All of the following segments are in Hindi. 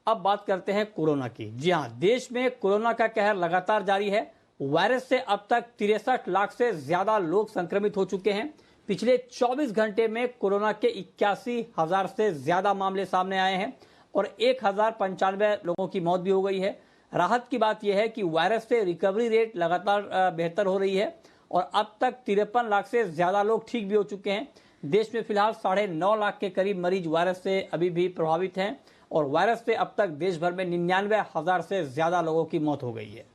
अब बात करते हैं कोरोना की। जी हां, देश में कोरोना का कहर लगातार जारी है। वायरस से अब तक 63 लाख से ज्यादा लोग संक्रमित हो चुके हैं। पिछले 24 घंटे में कोरोना के 81,000 से ज्यादा मामले सामने आए हैं और 1,095 लोगों की मौत भी हो गई है। राहत की बात यह है कि वायरस से रिकवरी रेट लगातार बेहतर हो रही है और अब तक 53 लाख से ज्यादा लोग ठीक भी हो चुके हैं। देश में फिलहाल 9.5 लाख के करीब मरीज वायरस से अभी भी प्रभावित हैं और वायरस से अब तक देश भर में 99,000 से ज्यादा लोगों की मौत हो गई है।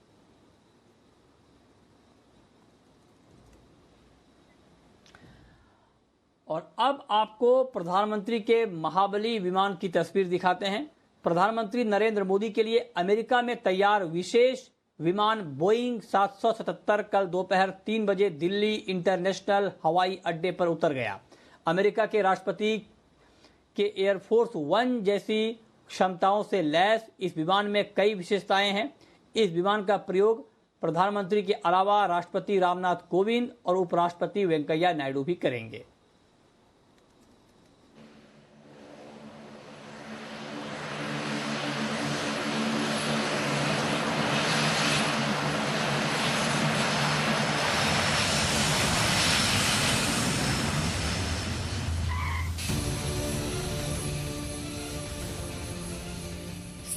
और अब आपको प्रधानमंत्री के महाबली विमान की तस्वीर दिखाते हैं। प्रधानमंत्री नरेंद्र मोदी के लिए अमेरिका में तैयार विशेष विमान बोइंग 777 कल दोपहर 3 बजे दिल्ली इंटरनेशनल हवाई अड्डे पर उतर गया। अमेरिका के राष्ट्रपति के एयरफोर्स 1 जैसी क्षमताओं से लैस इस विमान में कई विशेषताएं हैं। इस विमान का प्रयोग प्रधानमंत्री के अलावा राष्ट्रपति रामनाथ कोविंद और उपराष्ट्रपति वेंकैया नायडू भी करेंगे।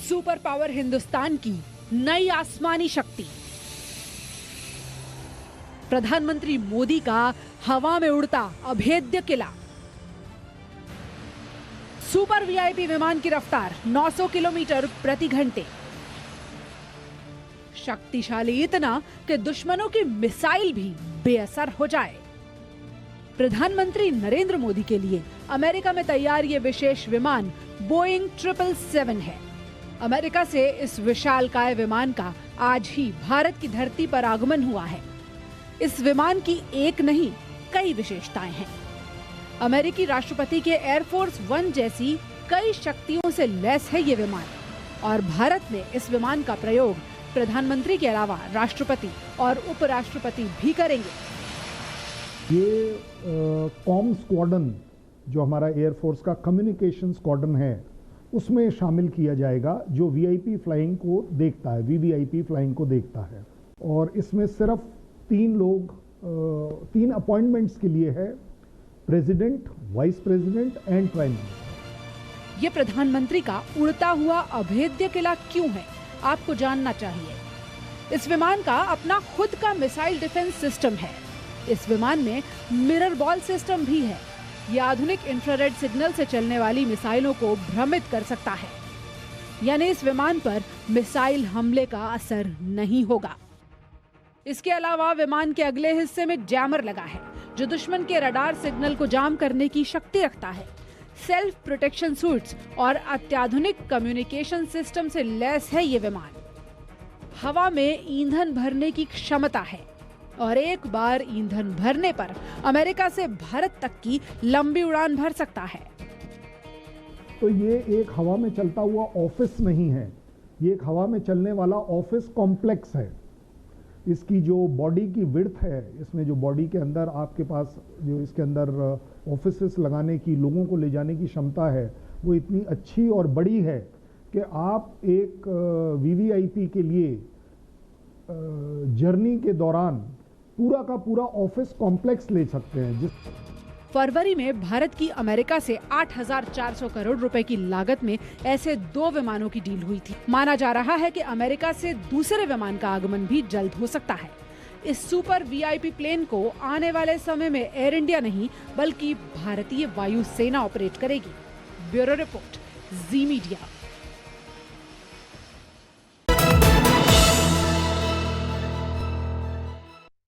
सुपर पावर हिंदुस्तान की नई आसमानी शक्ति। प्रधानमंत्री मोदी का हवा में उड़ता अभेद्य किला। सुपर वीआईपी विमान की रफ्तार 900 किलोमीटर प्रति घंटे। शक्तिशाली इतना कि दुश्मनों की मिसाइल भी बेअसर हो जाए। प्रधानमंत्री नरेंद्र मोदी के लिए अमेरिका में तैयार ये विशेष विमान बोइंग 777 है। अमेरिका से इस विशालकाय विमान का आज ही भारत की धरती पर आगमन हुआ है। इस विमान की एक नहीं कई विशेषताएं हैं। अमेरिकी राष्ट्रपति के एयरफोर्स 1 जैसी कई शक्तियों से लैस है ये विमान और भारत में इस विमान का प्रयोग प्रधानमंत्री के अलावा राष्ट्रपति और उपराष्ट्रपति भी करेंगे। ये कॉम स्क्वाड्रन जो हमारा एयरफोर्स का कम्युनिकेशन स्क्वाड्रन है उसमें शामिल किया जाएगा, जो वीआईपी फ्लाइंग को देखता है, वीवीआईपी फ्लाइंग को देखता है। और इसमें सिर्फ 3 अपॉइंटमेंट्स के लिए है, president, vice president and prime minister. ये प्रधानमंत्री का उड़ता हुआ अभेद्य किला क्यों है, आपको जानना चाहिए। इस विमान का अपना खुद का मिसाइल डिफेंस सिस्टम है। इस विमान में मिरर बॉल सिस्टम भी है। ये आधुनिक इंफ्रारेड सिग्नल से चलने वाली मिसाइलों को भ्रमित कर सकता है, यानी इस विमान पर मिसाइल हमले का असर नहीं होगा। इसके अलावा विमान के अगले हिस्से में जैमर लगा है जो दुश्मन के रडार सिग्नल को जाम करने की शक्ति रखता है। सेल्फ प्रोटेक्शन सूट्स और अत्याधुनिक कम्युनिकेशन सिस्टम से लैस है ये विमान। हवा में ईंधन भरने की क्षमता है और एक बार ईंधन भरने पर अमेरिका से भारत तक की लंबी उड़ान भर सकता है। तो ये एक हवा में चलता हुआ ऑफिस नहीं है, ये एक हवा में चलने वाला ऑफिस कॉम्प्लेक्स है। इसकी जो बॉडी की विड्थ है, इसमें जो बॉडी के अंदर आपके पास जो इसके अंदर ऑफिसेस लगाने की, लोगों को ले जाने की क्षमता है, वो इतनी अच्छी और बड़ी है कि आप एक वीवीआईपी के लिए जर्नी के दौरान पूरा का पूरा ऑफिस कॉम्प्लेक्स ले सकते हैं। फरवरी में भारत की अमेरिका से 8,400 करोड़ रुपए की लागत में ऐसे 2 विमानों की डील हुई थी। माना जा रहा है कि अमेरिका से दूसरे विमान का आगमन भी जल्द हो सकता है। इस सुपर वीआईपी प्लेन को आने वाले समय में एयर इंडिया नहीं बल्कि भारतीय वायुसेना ऑपरेट करेगी। ब्यूरो रिपोर्ट, जी मीडिया।